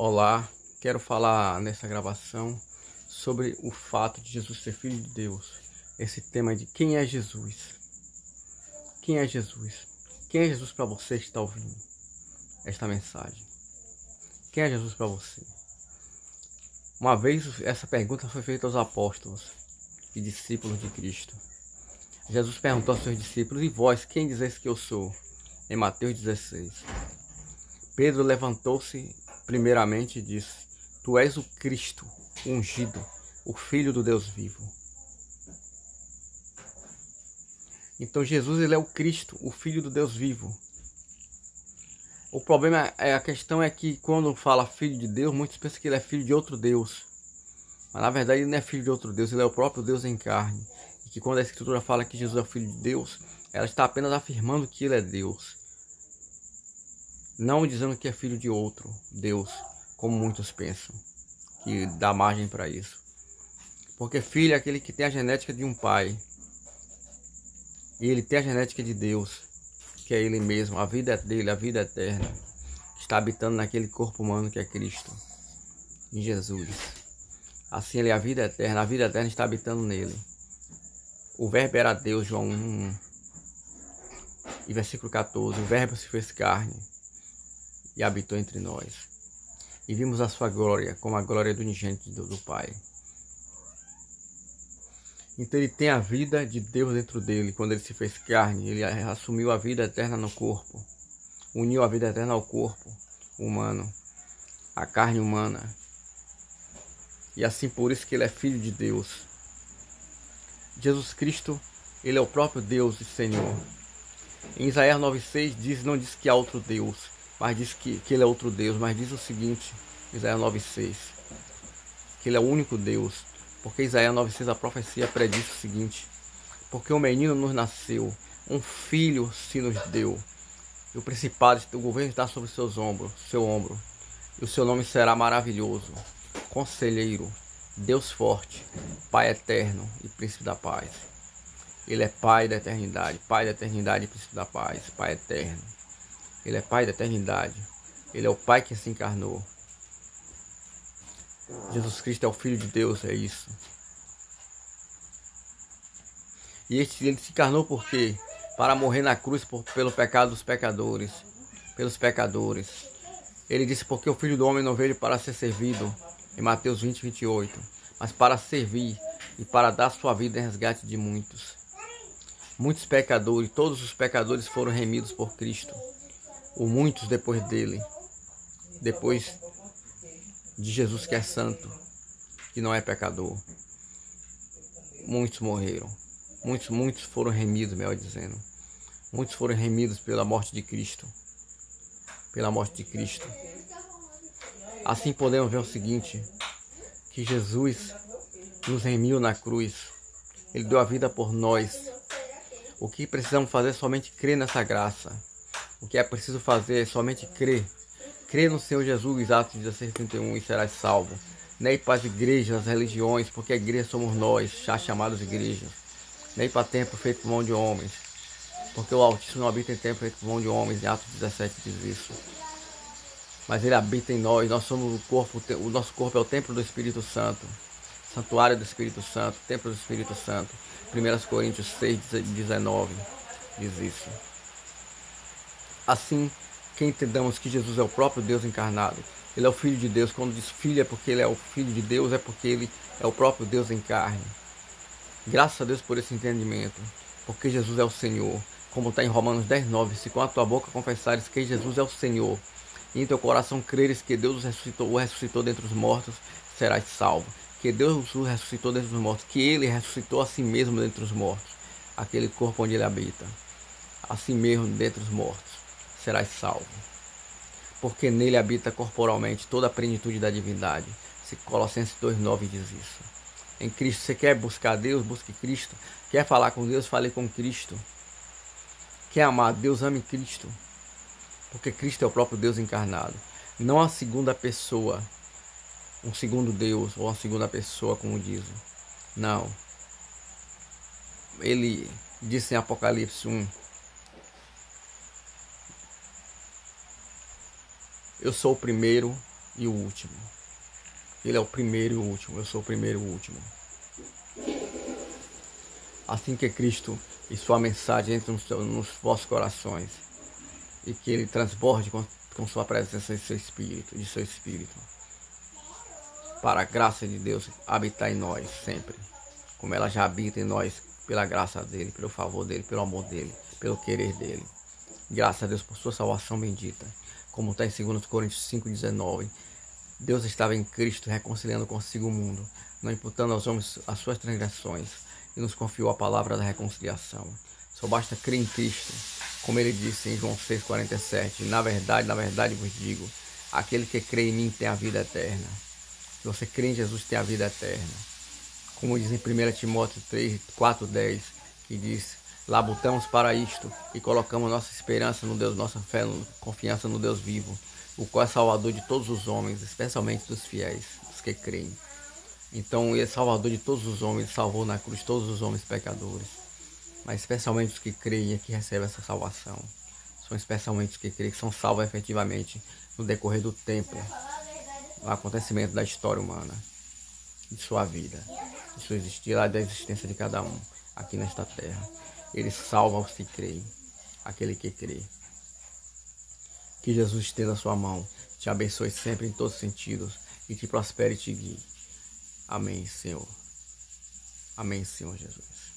Olá, quero falar nessa gravação sobre o fato de Jesus ser Filho de Deus. Esse tema de quem é Jesus? Quem é Jesus? Quem é Jesus para você que está ouvindo esta mensagem? Quem é Jesus para você? Uma vez essa pergunta foi feita aos apóstolos e discípulos de Cristo. Jesus perguntou aos seus discípulos: e vós, quem dizeis que eu sou? Em Mateus 16. Pedro levantou-se primeiramente e disse: Tu és o Cristo, o ungido, o Filho do Deus vivo. Então Jesus, ele é o Cristo, o Filho do Deus vivo. O problema a questão é que quando fala Filho de Deus, muitos pensam que ele é filho de outro Deus. Mas na verdade ele não é filho de outro Deus, ele é o próprio Deus em carne. E que quando a Escritura fala que Jesus é o Filho de Deus, ela está apenas afirmando que ele é Deus. Não dizendo que é filho de outro Deus, como muitos pensam, que dá margem para isso. Porque filho é aquele que tem a genética de um pai. E ele tem a genética de Deus, que é ele mesmo. A vida é dele, a vida eterna, que está habitando naquele corpo humano que é Cristo, em Jesus. Assim ele é a vida eterna está habitando nele. O verbo era Deus, João 1, e versículo 14. O verbo se fez carne e habitou entre nós. E vimos a sua glória, como a glória do unigênito do Pai. Então ele tem a vida de Deus dentro dele. Quando ele se fez carne, ele assumiu a vida eterna no corpo. Uniu a vida eterna ao corpo humano, a carne humana. E assim por isso que ele é Filho de Deus. Jesus Cristo, ele é o próprio Deus e Senhor. Em Isaías 9,6 não diz que há outro Deus, mas diz que ele é outro Deus, mas diz o seguinte, Isaías 9,6, que ele é o único Deus, porque Isaías 9,6 a profecia prediz o seguinte: porque um menino nos nasceu, um filho se nos deu, e o principado, o governo está sobre seu ombro, e o seu nome será maravilhoso, Conselheiro, Deus forte, Pai eterno e Príncipe da paz. Ele é Pai da eternidade e Príncipe da paz, Pai eterno. Ele é Pai da eternidade. Ele é o Pai que se encarnou. Jesus Cristo é o Filho de Deus, é isso. E ele se encarnou por quê? Para morrer na cruz pelo pecado dos pecadores, pelos pecadores. Ele disse: porque o Filho do Homem não veio para ser servido, em Mateus 20:28, mas para servir e para dar sua vida em resgate de muitos. Muitos pecadores, todos os pecadores foram remidos por Cristo. Ou muitos depois dele, depois de Jesus que é santo, que não é pecador. Muitos morreram, muitos foram remidos, melhor dizendo. Muitos foram remidos pela morte de Cristo, Assim podemos ver o seguinte, que Jesus nos remiu na cruz, ele deu a vida por nós. O que precisamos fazer é somente crer nessa graça. O que é preciso fazer é somente crer. Crer no Senhor Jesus, Atos 16:31, e serás salvo. Nem para as igrejas, as religiões, porque a igreja somos nós, já chamados igrejas. Nem para templo feito por mão de homens, porque o Altíssimo não habita em templo feito por mão de homens, em Atos 17 diz isso. Mas ele habita em nós, nós somos o corpo, o nosso corpo é o templo do Espírito Santo. Santuário do Espírito Santo, templo do Espírito Santo. 1 Coríntios 6:19 diz isso. Assim, que entendamos que Jesus é o próprio Deus encarnado. Ele é o Filho de Deus. Quando diz filho é porque ele é o Filho de Deus, é porque ele é o próprio Deus em carne. Graças a Deus por esse entendimento. Porque Jesus é o Senhor. Como está em Romanos 10:9. Se com a tua boca confessares que Jesus é o Senhor, e em teu coração creres que Deus o ressuscitou dentre os mortos, serás salvo. Que Deus o ressuscitou dentre os mortos. Que ele ressuscitou a si mesmo dentre os mortos. Aquele corpo onde ele habita. A si mesmo dentre os mortos. Serás salvo, porque nele habita corporalmente toda a plenitude da divindade. Colossenses 2:9 diz isso. Em Cristo, você quer buscar Deus? Busque Cristo. Quer falar com Deus? Fale com Cristo. Quer amar Deus? Ame Cristo, porque Cristo é o próprio Deus encarnado, não a segunda pessoa, um segundo Deus, ou uma segunda pessoa, como dizem. Não. Ele disse em Apocalipse 1: eu sou o primeiro e o último. Ele é o primeiro e o último. Eu sou o primeiro e o último. Assim que Cristo e sua mensagem entrem nos vossos corações e que ele transborde com sua presença de seu espírito, para a graça de Deus habitar em nós sempre, como ela já habita em nós pela graça dele, pelo favor dele, pelo amor dele, pelo querer dele. Graças a Deus por sua salvação bendita, como está em 2 Coríntios 5,19. Deus estava em Cristo reconciliando consigo o mundo, não imputando aos homens as suas transgressões, e nos confiou a palavra da reconciliação. Só basta crer em Cristo, como ele disse em João 6,47. Na verdade vos digo, aquele que crê em mim tem a vida eterna. Se você crê em Jesus, tem a vida eterna. Como diz em 1 Timóteo 4,10, que diz: labutamos para isto e colocamos nossa esperança no Deus, nossa fé, confiança no Deus vivo, o qual é salvador de todos os homens, especialmente dos fiéis, dos que creem. Então ele é salvador de todos os homens, ele salvou na cruz todos os homens pecadores, mas especialmente os que creem e que recebem essa salvação. São especialmente os que creem, que são salvos efetivamente no decorrer do tempo, no acontecimento da história humana, de sua vida, de sua existência, da existência de cada um aqui nesta terra. Ele salva os que creem, aquele que crê. Que Jesus estenda a sua mão, te abençoe sempre em todos os sentidos e te prospere e te guie. Amém, Senhor. Amém, Senhor Jesus.